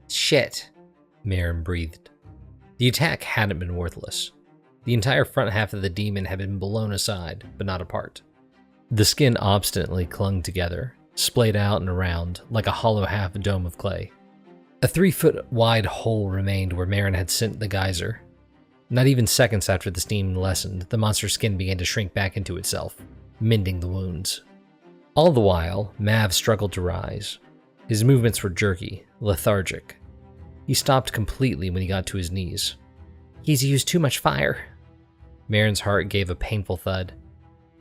Shit, Maren breathed. The attack hadn't been worthless. The entire front half of the demon had been blown aside, but not apart. The skin obstinately clung together, splayed out and around like a hollow half dome of clay. A 3-foot wide hole remained where Maren had sent the geyser. Not even seconds after the steam lessened, the monster's skin began to shrink back into itself, mending the wounds. All the while, Mav struggled to rise. His movements were jerky, lethargic. He stopped completely when he got to his knees. He's used too much fire. Maren's heart gave a painful thud.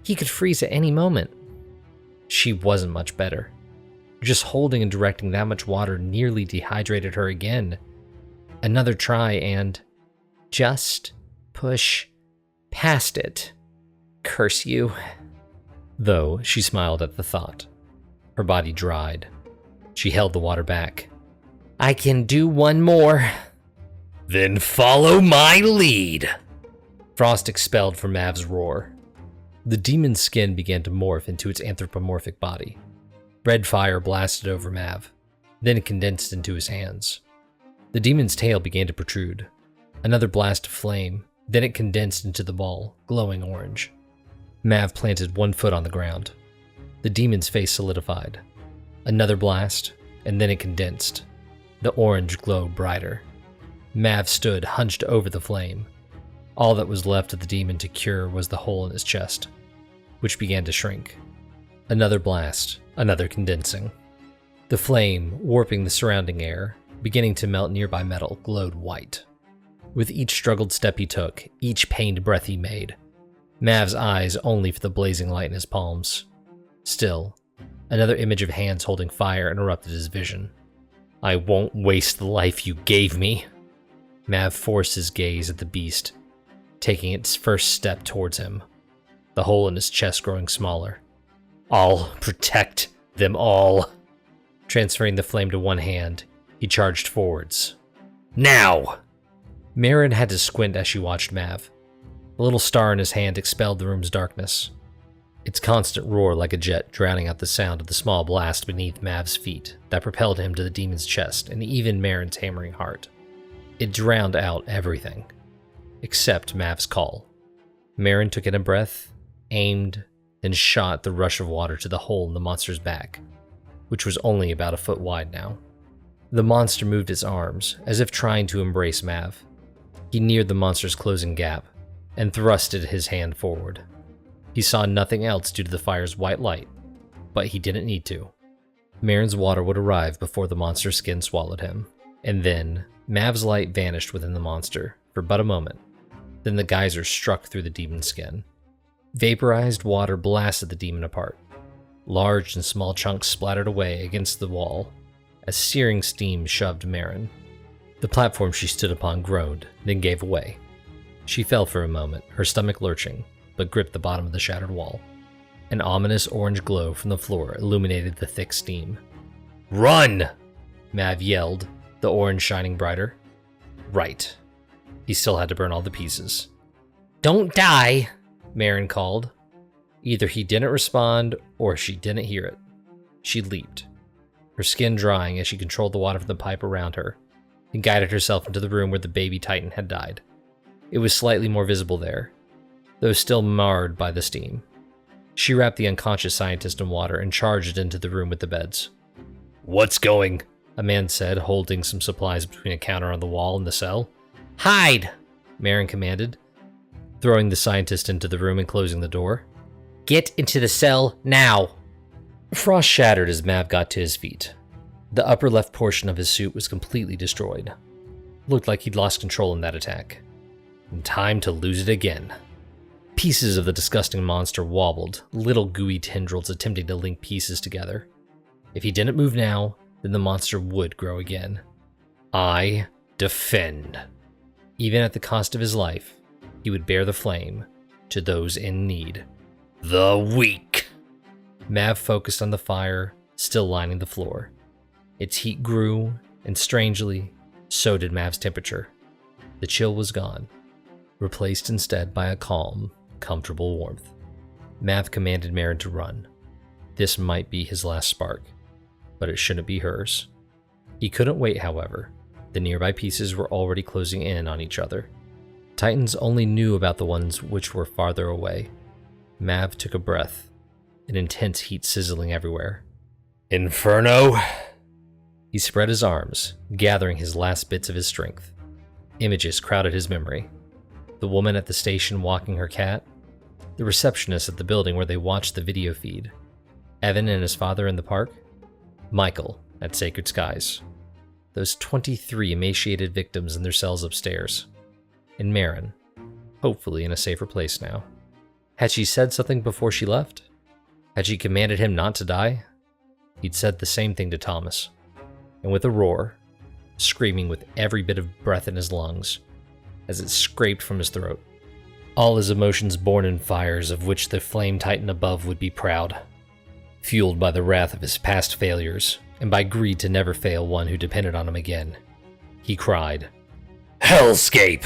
He could freeze at any moment. She wasn't much better. Just holding and directing that much water nearly dehydrated her again. Another try and... just push past it. Curse you. Though she smiled at the thought. Her body dried. She held the water back. I can do one more. Then follow my lead. Frost expelled from Mav's roar. The demon's skin began to morph into its anthropomorphic body. Red fire blasted over Mav, then condensed into his hands. The demon's tail began to protrude. Another blast of flame, then it condensed into the ball, glowing orange. Mav planted one foot on the ground. The demon's face solidified. Another blast, and then it condensed. The orange glowed brighter. Mav stood hunched over the flame. All that was left of the demon to cure was the hole in his chest, which began to shrink. Another blast, another condensing. The flame, warping the surrounding air, beginning to melt nearby metal, glowed white. With each struggled step he took, each pained breath he made, Mav's eyes only for the blazing light in his palms. Still, another image of hands holding fire interrupted his vision. I won't waste the life you gave me. Mav forced his gaze at the beast, taking its first step towards him, the hole in his chest growing smaller. I'll protect them all. Transferring the flame to one hand, he charged forwards. Now! Maren had to squint as she watched Mav. The little star in his hand expelled the room's darkness, its constant roar like a jet drowning out the sound of the small blast beneath Mav's feet that propelled him to the demon's chest and even Maren's hammering heart. It drowned out everything, except Mav's call. Maren took in a breath, aimed, then shot the rush of water to the hole in the monster's back, which was only about a foot wide now. The monster moved its arms, as if trying to embrace Mav. He neared the monster's closing gap, and thrusted his hand forward. He saw nothing else due to the fire's white light, but he didn't need to. Maren's water would arrive before the monster's skin swallowed him, and then Mav's light vanished within the monster for but a moment. Then the geyser struck through the demon's skin. Vaporized water blasted the demon apart. Large and small chunks splattered away against the wall as searing steam shoved Maren. The platform she stood upon groaned, then gave way. She fell for a moment, her stomach lurching, but gripped the bottom of the shattered wall. An ominous orange glow from the floor illuminated the thick steam. Run! Mav yelled, the orange shining brighter. Right. He still had to burn all the pieces. Don't die, Maren called. Either he didn't respond, or she didn't hear it. She leaped, her skin drying as she controlled the water from the pipe around her, and guided herself into the room where the baby Titan had died. It was slightly more visible there, though still marred by the steam. She wrapped the unconscious scientist in water and charged into the room with the beds. What's going? A man said, holding some supplies between a counter on the wall and the cell. Hide! Maren commanded, throwing the scientist into the room and closing the door. Get into the cell now! Frost shattered as Mav got to his feet. The upper left portion of his suit was completely destroyed. Looked like he'd lost control in that attack. And time to lose it again. Pieces of the disgusting monster wobbled, little gooey tendrils attempting to link pieces together. If he didn't move now, then the monster would grow again. I defend. Even at the cost of his life, he would bear the flame to those in need. The weak. Mav focused on the fire, still lining the floor. Its heat grew, and strangely, so did Mav's temperature. The chill was gone, replaced instead by a calm, comfortable warmth. Mav commanded Maren to run. This might be his last spark, but it shouldn't be hers. He couldn't wait, however. The nearby pieces were already closing in on each other. Titans only knew about the ones which were farther away. Mav took a breath, an intense heat sizzling everywhere. Inferno! He spread his arms, gathering his last bits of his strength. Images crowded his memory. The woman at the station walking her cat, the receptionist at the building where they watched the video feed, Evan and his father in the park, Michael at Sacred Skies, those 23 emaciated victims in their cells upstairs, and Maren, hopefully in a safer place now. Had she said something before she left? Had she commanded him not to die? He'd said the same thing to Thomas, and with a roar, screaming with every bit of breath in his lungs, as it scraped from his throat. All his emotions born in fires of which the flame titan above would be proud, fueled by the wrath of his past failures, and by greed to never fail one who depended on him again. He cried, "Hellscape!"